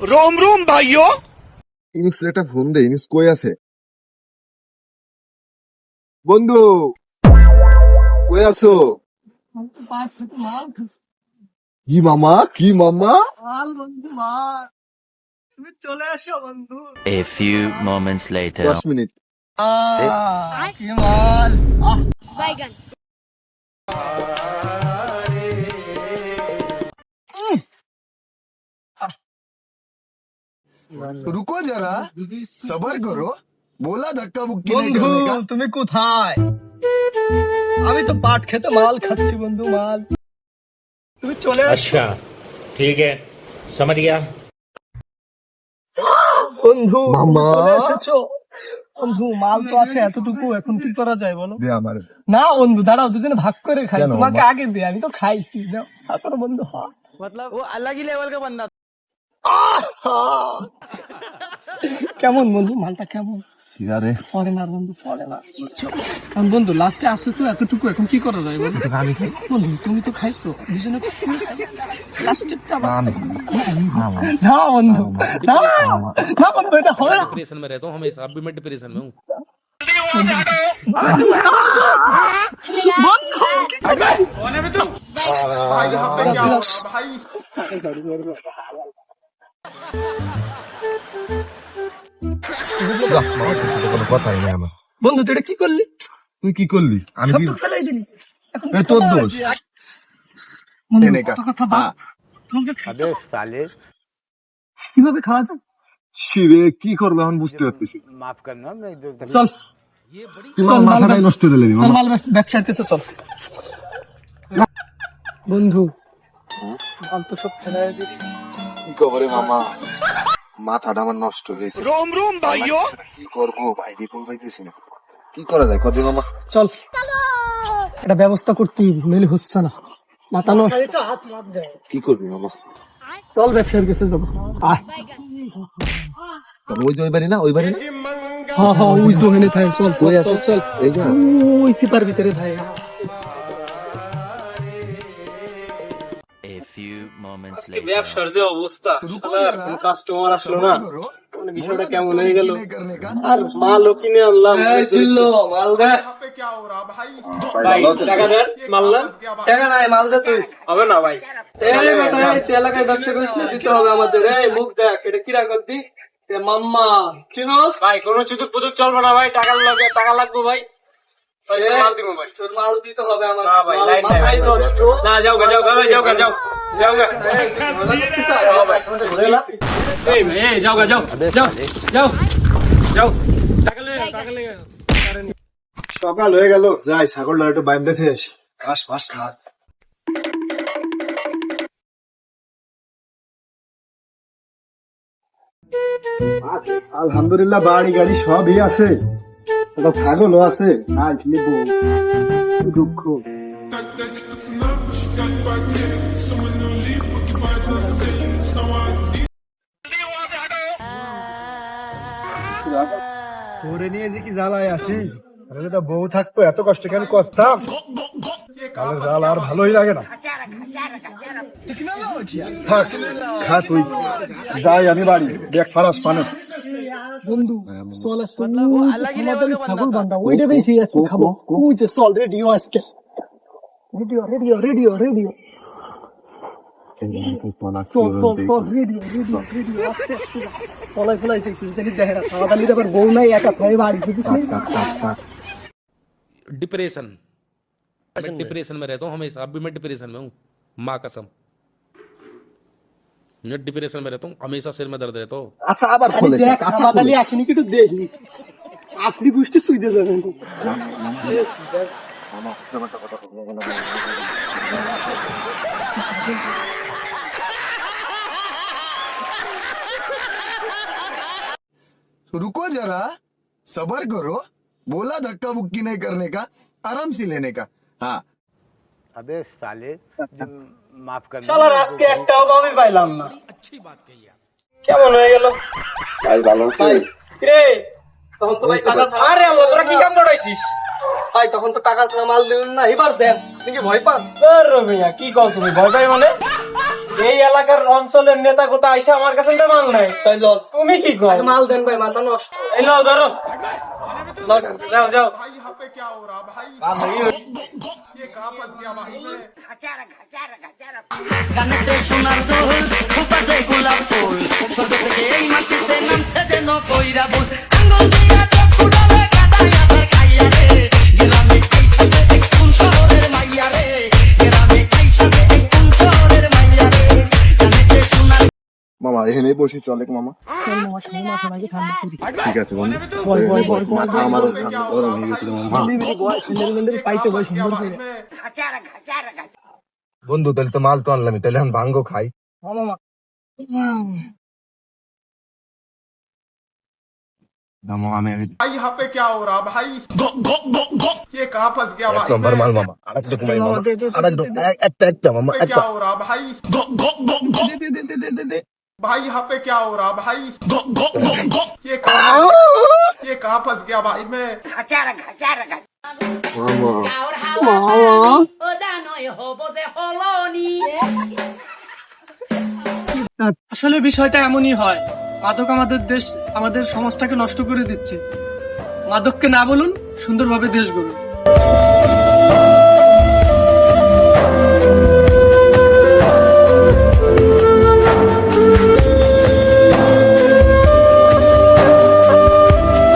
रोम रोम भाइयों। ইনিস একটা ফোন দে, ইনিস কই আছে? বন্ধু কই আছো? কি মামা, কি মামা? তুমি চলে আসো বন্ধু। A few moments later. 10 minute. কি মাল बैगन रुको जरा सबर करो बोला धक्का मुक्की नहीं বন্ধু करने का তুমি কোথায়? আমি তো পাট খেতে মাল খাচ্ছি বন্ধু, মাল। তুমি চলে আসো अच्छा ठीक है समझ गया। বন্ধু, তুমি মামা। চলে এসেছো বন্ধু। মাল তো আছে এতটুকু, এখন কি করা যায় বলো? দে আমার। না বন্ধু দাঁড়াও, দুজনে ভাগ করে খাই। কেন তোমাকে মামা? আগে দে, আমি তো খাইছি। দাও তারপর বন্ধু। मतलब वो अलग ही लेवल का बंदा কেমন বন্ধু মালটা, কেমন? সিগারে ফরেনার বন্ধু, ফরেনার। বন্ধু লাস্টে আসছে তো এতটুকু, এখন কি করা যায় বলো? আমি খাই। বন্ধু তুমি তো খাইছো, দুজনে লাস্টে না আমি না বন্ধু, না না বন্ধু, এটা হবে না। डिप्रेशन में रहता हूँ हमेशा, अब भी मैं डिप्रेशन में हूँ। মামার সাথে কোনো কথাই নেই আমার। বন্ধু তুই এটা কি করলি? তুই কি করলি? আমি সব কি? তো ফেলাই দিলি। এখন এটা তোর দোষ। বন্ধু, देने का কত কথা বাদ। हाँ তোমাকে কিভাবে খাওয়া যায়? শিরে কি করবে এখন বুঝতে পারতেছি। চল তুই চল, আমার মাল মাথাটাই নষ্ট করে দিবি চল, মামা। মাল ব্যবসা করতেছে, চল। বন্ধু মাল তো সব ফেলাই দিলি। কি খবরে মামা? মাথাটা আমার নষ্ট হয়েছে। रोम रोम भाइयों। কি করবো ভাই, দেখুন পাইতেছি না। কি করা যায় কদি মামা? চল এটা ব্যবস্থা করতে মেলে হচ্ছে না, মাথা নষ্ট। কি করবি মামা? চল ব্যবসার কাছে যাবো। আয়। ওই যে ওই বাড়ি না, ওই বাড়ি না? হ্যাঁ হ্যাঁ, ওই জোনে থাকে। চল চল কই আছে? চল চল। এই যে ওই সিপার ভিতরে থাকে। A few moments আজকে later. ব্যবসার যে অবস্থা, रुको শালার जरा কোনো কাস্টমার আসলো না। सबर करो মানে बोला বিষয়টা धक्का কেমন হয়ে मुक्की গেল। नहीं करने का আর মালও কিনে আনলাম। চিল্লো মাল দে। ভাই টাকা দেন, মাল না। টাকা নাই, মাল দে তুই। হবে না ভাই। এই বেটা, এই তুই এলাকায় ব্যবসা করিস না, দিতে হবে আমাদের। এই মুখ দেখ, এটা কি রাখল দি? এ মাম্মা চিনোস ভাই? কোনো সুযোগ পুজুক চলবে না ভাই, টাকা লাগে, টাকা লাগবে ভাই। মাল দিব ভাই, তোর মাল দিতে হবে আমার। না ভাই, লাইন নাই নষ্ট। না যাও গা, যাও গা, যাও গা, যাও যাও গা। এই ভাই, এই যাও গা, যাও যাও যাও যাও। টাকা লে, টাকা লে। সকাল হয়ে গেল, যাই ছাগলটা একটু বাইরে দেখে আসি। ঘাস ফাস খা। আলহামদুলিল্লাহ বাড়ি গাড়ি সবই আছে, একটা ছাগলও আছে। আর নিব দুঃখ। তোরে নিয়ে যে কি জ্বালায় আছি, আরে যদি বউ থাকতো এত কষ্ট কেন করতাম? তাহলে জ্বালা আর ভালোই লাগে না। থাক, খা তুই। যাই আমি বাড়ি, দেখ ফারাস পানে। বন্ধু চল আজকে সমাজের ছাগল বান্ধা ওইটা বেশি আজকে খাবো। ওই যে চল, রেডিও আজকে, রেডিও রেডিও রেডিও রেডিও। চল চল চল, রেডিও রেডিও রেডিও। আস্তে আস্তে পলাই ফলাই তুই জানি দেখে না, সারাদালির আবার বউ নাই, একা থাকে বাড়ি। डिप्रेशन, मैं डिप्रेशन में रहता हूँ हमेशा, अब भी मैं डिप्रेशन में हूँ, माँ कसम। मैं डिप्रेशन में रहता हूँ हमेशा, सिर में दर्द रहता हो। আচ্ছা আবার খোলে। দেখ সারাদালি আসেনি, কিন্তু দেখনি আপনি গোষ্ঠী সুইদে যাবেন। रुको जरा सबर करो बोला धक्का मुक्की नहीं करने का आराम से लेने का हाँ अबे साले माफ करना শালার আজকে একটাও দামই পাইলাম না। কেমন হয়ে গেল ভাই? ভালো রে তখন তো ভাই টাকা ছাড়া, আরে আল্লাহ তোরা কি কাম করাইছিস ভাই, তখন তো টাকা ছাড়া মাল দিলেন না, এবার দেন। আপনি কি ভয় পান? রবিয়া কি কও তুমি, ভয় পাই মানে? এই এলাকার অঞ্চলের নেতা কোথা আইসা আমার কাছে মাল নাই, তাই লও। তুমি কি কও? মাল দেন ভাই, মাথা নষ্ট। এই লও ধরো, লও, যাও যাও। গানেতে সোনার দোল ফুপাতে গোলাপ ফুল ছোট থেকে এই মাটিতে নামছে যেন কইরা বল আঙ্গুল দিয়া চক্ষু ডালে কাদায় আছে খাইয়া রে গ্রামে আইসাতে এক কোন শহরের মাইয়া রে গ্রামে আইসাতে এক কোন শহরের মাইয়া রে গানেতে সোনার মামা এখানে বসি চলে মামা ঠিক আছে বন্ধু মাথা আমারও ঠান্ডা গরম হয়ে গেছিল মামা বন্ধু তাহলে তো মাল তো আনলাম তাহলে এখন ভাঙ্গো খাই দামো আমি यहाँ पे क्या हो रहा भाई ये कहाँ फंस गया এক নম্বর মাল মামা আরেক তো কুমাই মামা আরেক তো একটা মামা একটা क्या हो रहा भाई भाई यहाँ पे क्या हो रहा भाई ये कहाँ फंस गया भाई मैं আসলে বিষয়টা এমনই হয়, মাদক আমাদের দেশ, আমাদের সমাজটাকে নষ্ট করে দিচ্ছে। মাদককে না বলুন, সুন্দরভাবে দেশ গড়ুন।